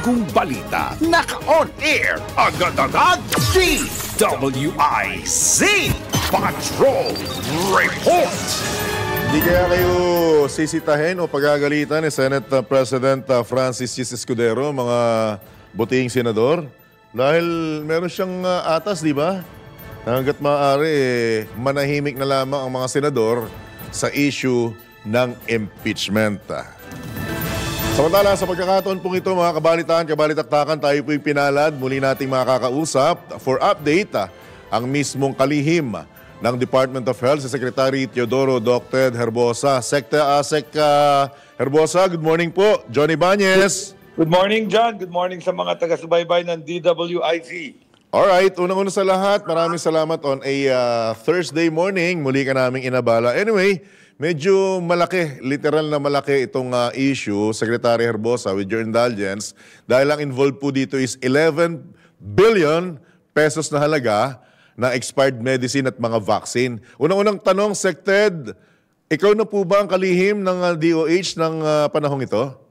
bagong balita. Naka-on air, agad-agad, DWIZ Patrol Report. Hindi kaya kayo sisitahin o pagagalitan ni Senate President Francis Chis Escudero, mga buting senador? Dahil meron siyang atas, di ba? Hanggat maaari, manahimik na lamang ang mga senador sa issue ng impeachment. Samantala, sa pagkakataon pong ito, mga kabalitaan, kabalitaktakan, tayo po'y pinalad. Muli nating makakausap for update ang mismong kalihim ng Department of Health, si Secretary Teodoro Dr. Herbosa. Sec Herbosa, good morning po. Johnny Bañez. Good morning, John. Good morning sa mga taga-subaybay ng DWIZ. Alright, unang-una sa lahat, maraming salamat on a Thursday morning. Muli ka naming inabala. Anyway, medyo malaki, literal na malaki itong issue, Secretary Herbosa, with your indulgence, dahil ang involved po dito is 11 billion pesos na halaga ng expired medicine at mga vaccine. Unang-unang tanong, Sected, ikaw na po ba ang kalihim ng DOH ng panahong ito?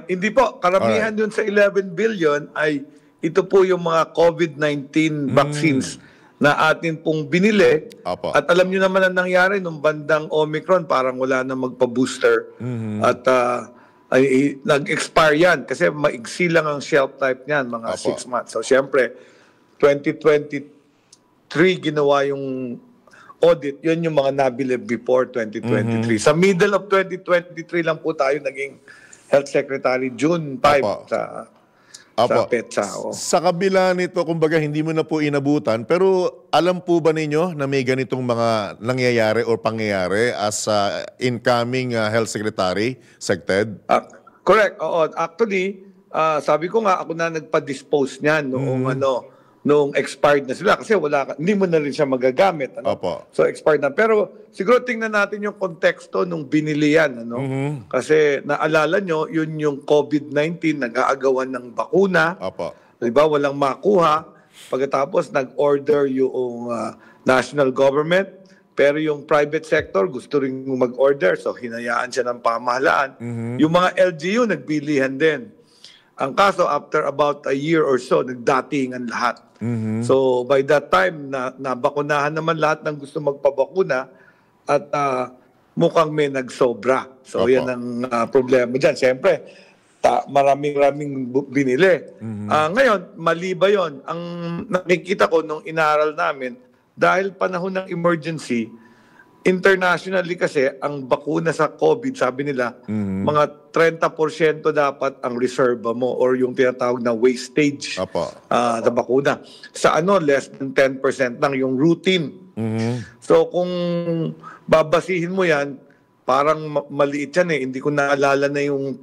Hindi po. Karamihan dun sa 11 billion ay ito po yung mga COVID-19 vaccines na atin pong binili. Apo. At alam nyo naman ang nangyari nung bandang Omicron, parang wala na magpa-booster. At nag-expire yan kasi maigsi lang ang shelf life niyan, mga 6 months. So, siyempre, 2023 ginawa yung audit. Yun yung mga nabili before 2023. Sa middle of 2023 lang po tayo naging Health Secretary, June 5 sa PETSA. Sa kabila nito, kumbaga hindi mo na po inabutan, pero alam po ba ninyo na may ganitong mga nangyayari o pangyayari as incoming Health Secretary, Sected? Correct. Oo. Actually, sabi ko nga, ako na nagpa-dispose niyan noong expired na sila kasi hindi mo na rin siya magagamit. Opo. So expired na. Pero siguro tingnan natin yung konteksto nung binili yan. Kasi naalala nyo, yun yung COVID-19, nag-aagawan ng bakuna. Opo. Diba? Walang makuha. Pagkatapos nag-order yung national government. Pero yung private sector gusto rin mag-order. So hinayaan siya ng pamahalaan. Yung mga LGU nagbilihan din. Ang kaso, after about a year or so, nagdatingan lahat. So, by that time, nabakunahan naman lahat ng gusto magpabakuna at mukhang may nagsobra. So, yan ang problema dyan. Siyempre, maraming binili. Ngayon, mali ba yun? Ang nakikita ko nung inaral namin, dahil panahon ng emergency, internationally kasi, ang bakuna sa COVID, sabi nila, mga 30% dapat ang reserve mo or yung tinatawag na wastage na bakuna. Sa less than 10% lang yung routine. So kung babasihin mo yan, parang maliit yan eh. Hindi ko naalala na yung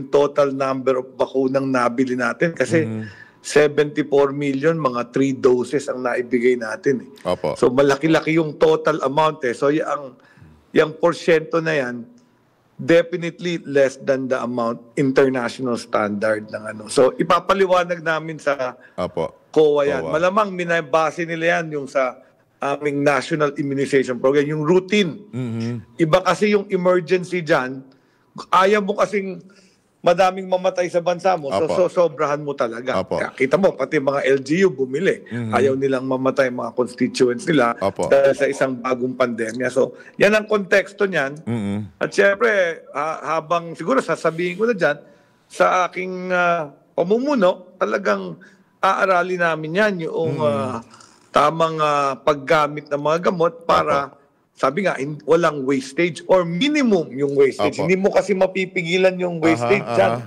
total number of bakunang nabili natin kasi 74 million, mga 3 doses ang naibigay natin. So malaki-laki yung total amount. So yung porsyento na yan, definitely less than the amount international standard ng So ipapaliwanag namin sa COA yan. Malamang minabase nila yan yung sa aming National Immunization Program, yung routine. Iba kasi yung emergency dyan. Ayaw mo kasing madaming mamatay sa bansa mo, so sobrahan mo talaga. Kaya kita mo, pati mga LGU bumili. Ayaw nilang mamatay mga constituents nila dahil sa isang bagong pandemya. So, yan ang konteksto niyan. At syempre, habang siguro sasabihin ko na dyan, sa aking pamumuno, talagang aaralin namin yan yung tamang paggamit ng mga gamot para sabi nga, walang wastage or minimum yung wastage. Hindi mo kasi mapipigilan yung wastage dyan.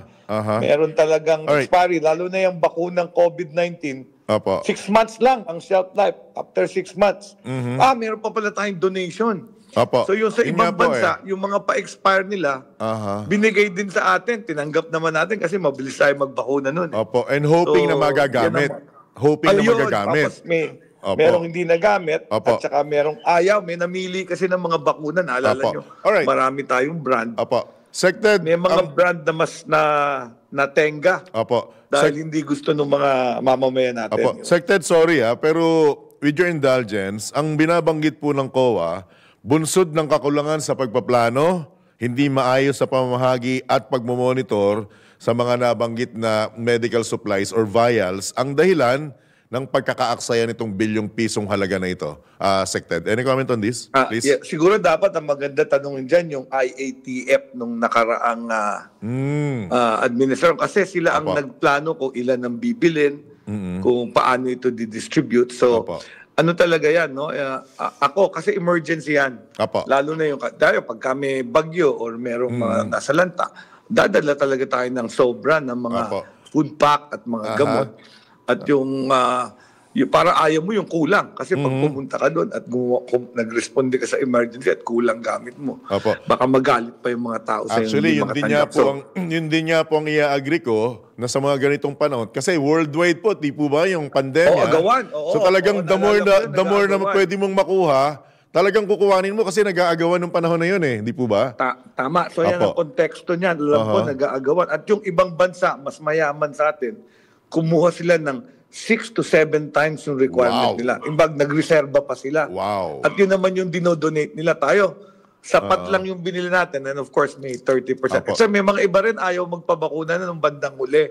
Meron talagang expiry, lalo na yung bakunang COVID-19. 6 months lang ang shelf life. After 6 months. Meron pa pala tayong donation. So yung sa ibang bansa, yung mga pa-expire nila, binigay din sa atin. Tinanggap naman natin kasi mabilis tayo magbakuna nun. And hoping na magagamit. Hoping na magagamit. Tapos merong hindi nagamit at saka merong ayaw. May namili kasi ng mga bakuna. Naalala nyo, marami tayong brand. Sected, may mga brand na mas natenga dahil hindi gusto ng mga mamamayan natin. Sected, sorry pero with your indulgence, ang binabanggit po ng COA, bunsod ng kakulangan sa pagpaplano, hindi maayos sa pamamahagi at pagmomonitor sa mga nabanggit na medical supplies or vials ang dahilan ng pagkakaaksaya nitong bilyong pisong halaga na ito. Sected. Any comment on this, please? Yeah, siguro dapat ang maganda tanungin dyan yung IATF nung nakaraang administration. Kasi sila ang nagplano kung ilan ang bibilin, kung paano ito didistribute. So, ano talaga yan, no? Ako, kasi emergency yan. Lalo na yung, dahil pag kami bagyo or merong mga nasalanta, dadala talaga tayo ng sobra ng mga food pack at mga gamot. At yung para ayaw mo yung kulang. Kasi pag pumunta ka doon at nag-responde ka sa emergency at kulang gamit mo, baka magalit pa yung mga tao sa Actually, yun din niya po ang i-agree ko na sa mga ganitong panahon. Kasi worldwide po, di po ba yung pandemya? So talagang the more na pwede mong makuha, talagang kukuhanin mo kasi nag-aagawan ng panahon na yun eh. Di po ba? Tama. So yan ang konteksto niyan. Alam ko, nag-aagawan. At yung ibang bansa, mas mayaman sa atin, kumuha sila ng 6 to 7 times yung requirement nila. Imbag, nagreserba pa sila. At yun naman yung dinodonate nila tayo. Sapat lang yung binili natin. And of course, may 30%. Kasi may mga iba rin ayaw magpabakuna na nung bandang huli.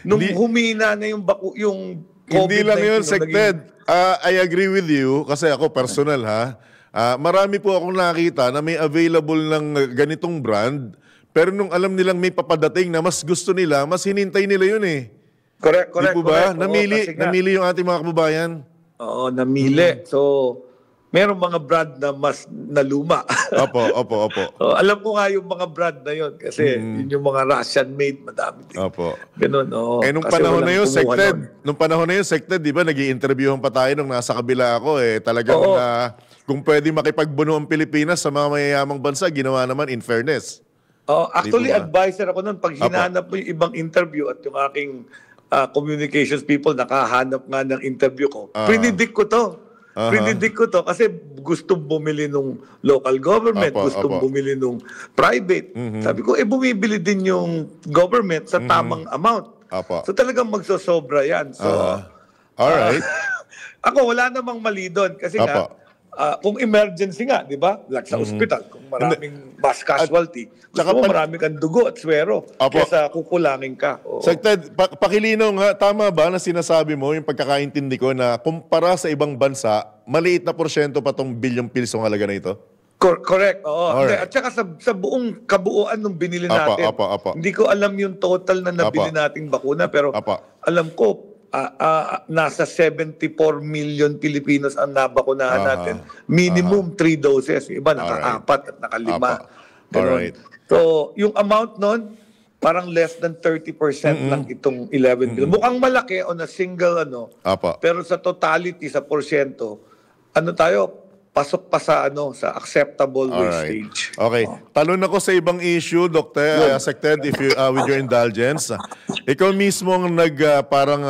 Nung humina na yung COVID-19. Hindi lang yun, Sected. I agree with you. Kasi ako, personal marami po akong nakita na may available ng ganitong brand. Pero nung alam nilang may papadating na mas gusto nila, mas hinintay nila yun eh. Correct. Di po ba? Namili yung ating mga kababayan. Oo, namili. So, merong mga brand na mas naluma. Opo. So, alam ko nga yung mga brand na yun kasi yun yung mga Russian-made, madami din. Ganun, nung panahon na yun, Sected, di ba, nag-i-interviewhan pa tayo nung nasa kabila ako eh. Talagang kung pwede makipagbuno ang Pilipinas sa mga mayayamang bansa, ginawa naman in fairness. Actually, advisor ako nun. Pag hinanap mo yung ibang interview at yung aking communications people nakahanap nga ng interview ko, predict ko to kasi gusto bumili nung local government, gusto bumili nung private. Sabi ko, bumibili din yung government sa tamang amount. So talagang magsosobra yan. So, alright. Ako, wala namang mali doon kasi kung emergency nga, di ba? Like sa ospital, kung maraming mass casualty, gusto mo marami kang dugo at swero kesa kukulangin ka. Sected, pakilinaw nga, tama ba na sinasabi mo yung pagkakaintindi ko na kumpara sa ibang bansa, maliit na porsyento pa tong bilyong pisong halaga na ito? Correct, oo. At saka sa buong kabuuan ng binili natin, hindi ko alam yung total na nabili nating bakuna, pero alam ko, nasa 74 million Pilipinos ang nabakunahan natin. Minimum 3 doses. Iba naka-4 at naka-5. So, yung amount nun, parang less than 30% lang itong 11 billion. Mukhang malaki on a single pero sa totality, sa porsyento, pasok pa sa sa acceptable wastage. Okay. Talon ako sa ibang issue, Dr. Sected, if you, with your indulgence. Ikaw mismo ang parang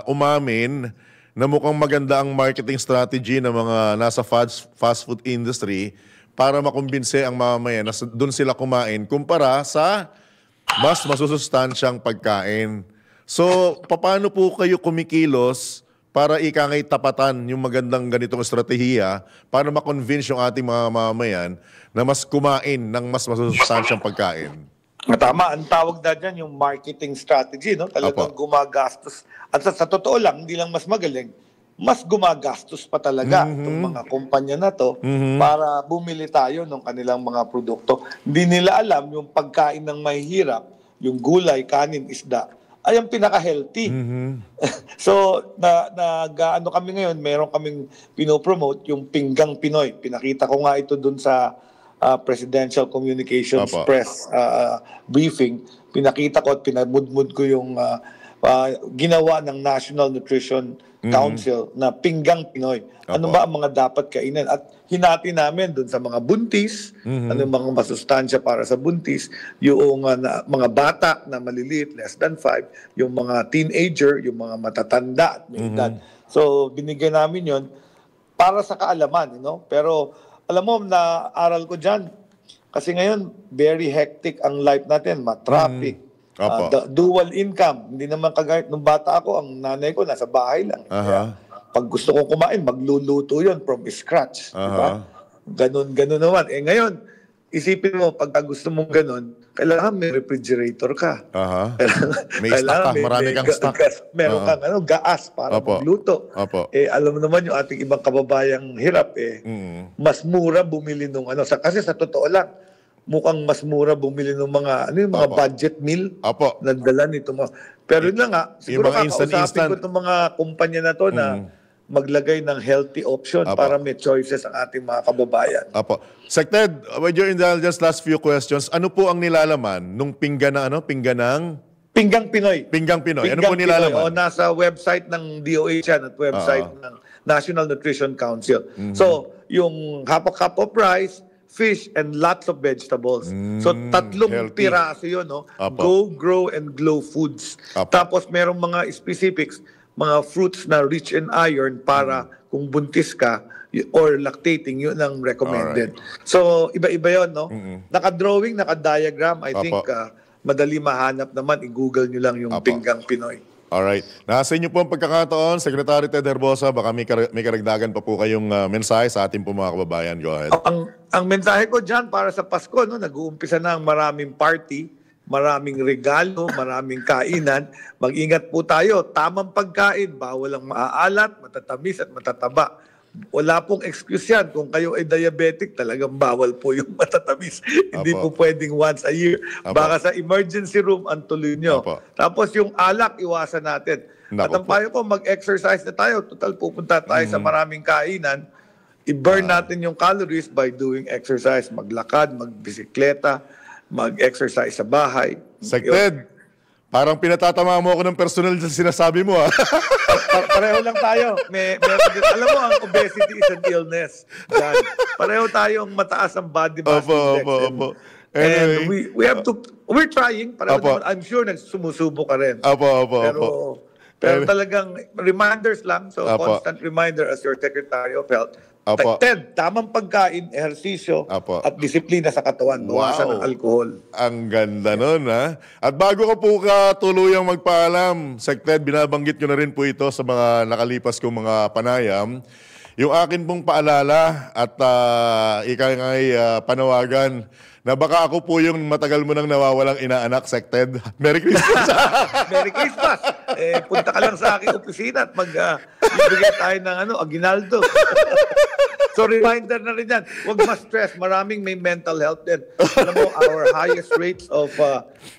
umamin na mukhang maganda ang marketing strategy ng mga nasa fast food industry para makumbinse ang mamamayan na doon sila kumain kumpara sa mas masusustansyang pagkain. So, paano po kayo kumikilos para ikangay tapatan yung magandang ganitong estratehiya para ma-convince yung ating mga mamamayan na mas kumain ng mas masusustansyang pagkain? Tama, ang tawag na dyan yung marketing strategy, no? Talagang gumagastos. At sa totoo lang, hindi lang mas magaling, mas gumagastos pa talaga itong mga kumpanya na to para bumili tayo ng kanilang mga produkto. Hindi nila alam yung pagkain ng mahihirap, yung gulay, kanin, isda, ay ang pinaka-healthy. So, nag-ano kami ngayon, meron kaming pinopromote yung Pinggang Pinoy. Pinakita ko nga ito dun sa Presidential Communications Press briefing. Pinakita ko at pinamudmud ko yung ginawa ng National Nutrition Council na Pinggang Pinoy. Ano ba ang mga dapat kainin? At hinati namin dun sa mga buntis, ano yung mga masustansya para sa buntis, yung mga bata na maliliit, less than 5, yung mga teenager, yung mga matatanda at may edad. So, binigyan namin yon para sa kaalaman. Pero, alam mo, na-aral ko dyan, kasi ngayon, very hectic ang life natin, matraffic. Dual income. Hindi naman kagaya nung bata ako, ang nanay ko nasa bahay lang. Kaya, pag gusto kong kumain, magluluto yon from scratch. Diba? Ganun naman. Ngayon, isipin mo, pagka gusto mong ganun, kailangan may refrigerator ka. Aha. May stock Kailangan ka, marami kang stock. Meron kang gaas para Opo. magluto. Opo. Alam mo naman yung ating ibang kababayang hirap mas mura bumili nung kasi sa totoo lang, mukhang mas mura bumili ng mga yung mga budget meal na dala nito mga. Pero yun lang siguro kakausapin ko itong mga kumpanya na to na maglagay ng healthy option para may choices ang ating mga kababayan. Apo. Sec Ted, with your indulgence, last few questions. Ano po ang nilalaman nung pinggan ng Pinggang Pinoy. Pinggang Pinoy. Ano po nilalaman? Nasa website ng DOH yan at website ng National Nutrition Council. So, yung half of rice, fish, and lots of vegetables. So, 3 healthy. piraso yun. Go, Grow, and Glow Foods. Tapos, merong mga specifics, mga fruits na rich in iron para kung buntis ka or lactating, yun ang recommended. So, iba-iba yun, no? Naka-drawing, naka-diagram. I think madali mahanap naman. I-google nyo lang yung Pinggang Pinoy. Alright. Nasa inyo po ang pagkakataon, Secretary Ted Herbosa, baka may karagdagan pa po kayong mensahe sa ating po mga kababayan. Go ahead. Ang mensahe ko dyan para sa Pasko, nag-uumpisa na ang maraming party, maraming regalo, maraming kainan. Mag-ingat po tayo. Tamang pagkain, bawal ang maaalat, matatamis at matataba. Wala pong excuse yan. Kung kayo ay diabetic, talagang bawal po yung matatamis. Hindi po pwedeng once a year. Baka sa emergency room, ang tuloy nyo. Tapos yung alak, iwasan natin. At ang payo ko, mag-exercise na tayo. Total, pupunta tayo sa maraming kainan. I-burn natin yung calories by doing exercise. Maglakad, magbisikleta, mag-exercise sa bahay. Sec Ted, parang pinatatama mo ako ng personal sa sinasabi mo. Pareho lang tayo. Alam mo, ang obesity is an illness. Pareho tayong mataas ang body mass index. Anyway, and we're trying. I'm sure nagsumusubo ka rin. Pero talagang reminders lang. So, constant reminder as your Secretary of Health. Ted, tamang pagkain, ehersisyo, at disiplina sa katawan. Bawasan ng alkohol. Ang ganda nun, ha? At bago ko po ka tuluyang magpaalam, Sec Ted, binabanggit nyo na rin po ito sa mga nakalipas kong mga panayam. Yung akin pong paalala at ikangay panawagan na baka ako po yung matagal mo nang nawawalang inaanak, Sec Ted. Merry Christmas! Merry Christmas! Punta ka lang sa aking opisina at magbigay tayo ng aginaldo. So reminder na rin yan, huwag ma-stress. Maraming may mental health din. Alam mo, our highest rates of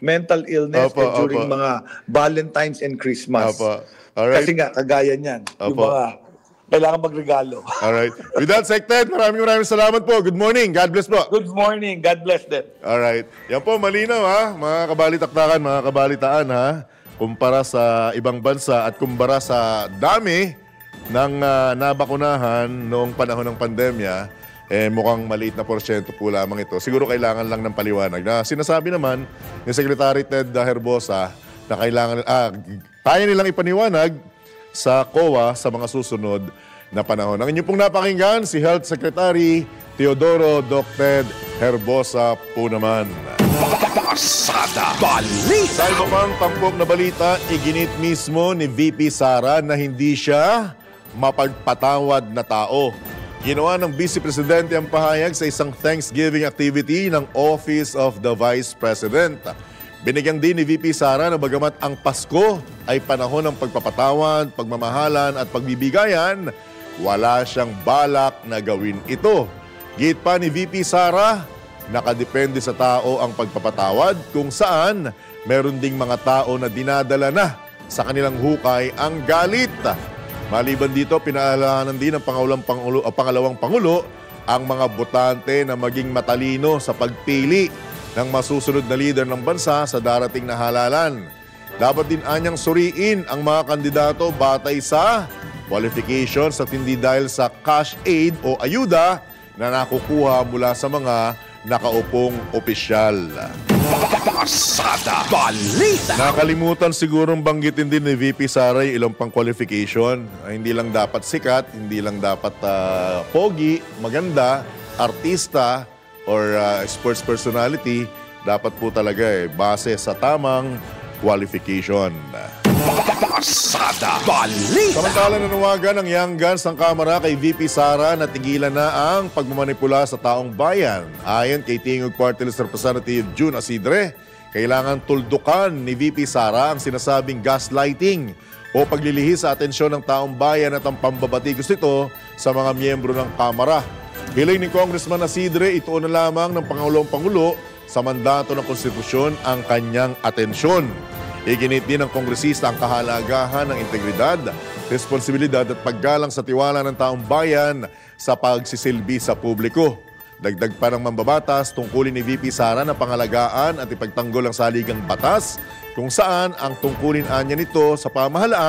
mental illness during mga Valentine's and Christmas. Alright. Kasi nga, kagaya niyan. Yung mga kailangan magregalo. Alright. With that, Sec Ted, maraming salamat po. Good morning. God bless po. Good morning. God bless them. Alright. Yan po, malinaw ha. Mga kabalitaktakan, mga kabalitaan ha. Kumpara sa ibang bansa at kumpara sa dami ng nabakunahan noong panahon ng pandemya, mukhang maliit na porsyento po lamang ito. Siguro kailangan lang ng paliwanag. Na sinasabi naman ni Secretary Ted Herbosa na kailangan, kaya nilang ipaniwanag sa COA sa mga susunod na panahon. Ang inyong pong napakinggan, si Health Secretary Teodoro Ted Herbosa po naman. Pasada Balita! Sa iba pang tampok na balita, iginit mismo ni VP Sara na hindi siya mapagpatawad na tao. Ginawa ng Vice Presidente ang pahayag sa isang Thanksgiving activity ng Office of the Vice President. Binigyan din ni VP Sara na bagamat ang Pasko ay panahon ng pagpapatawad, pagmamahalan at pagbibigayan, wala siyang balak na gawin ito. Git pa ni VP Sara, nakadepende sa tao ang pagpapatawad kung saan meron ding mga tao na dinadala na sa kanilang hukay ang galit. Maliban dito, pinaalalahanan din ng pangalawang Pangulo ang mga botante na maging matalino sa pagpili ng masusunod na leader ng bansa sa darating na halalan. Dapat din anyang suriin ang mga kandidato batay sa qualifications at hindi dahil sa cash aid o ayuda na nakukuha mula sa mga nakaupong opisyal. Pasada Balita! Nakalimutan sigurong banggitin din ni VP Sara yung ilang pang qualification. Hindi lang dapat sikat, hindi lang dapat pogi, maganda, artista, or sports personality. Dapat po talaga base sa tamang qualification. Pasada Balita. Samantala nanawagan ng Young Guns ng Kamara kay VP Sara na tigilan na ang pagmamanipula sa taong bayan. Ayon kay Tingog Party List Representative June Asidre, kailangan tuldukan ni VP Sara ang sinasabing gaslighting o paglilihis sa atensyon ng taong bayan at ang pambabatikos nito sa mga miyembro ng Kamara. Hiling ni Congressman Asidre, ituon na lamang ng Pangulo sa mandato ng konstitusyon ang kanyang atensyon. Iginit din ng kongresista ang kahalagahan ng integridad, responsibilidad at paggalang sa tiwala ng taong bayan sa pagsisilbi sa publiko. Dagdag pa ng mambabatas, tungkulin ni VP Sara na pangalagaan at ipagtanggol ang saligang batas kung saan ang tungkulin anya nito sa pamahalaan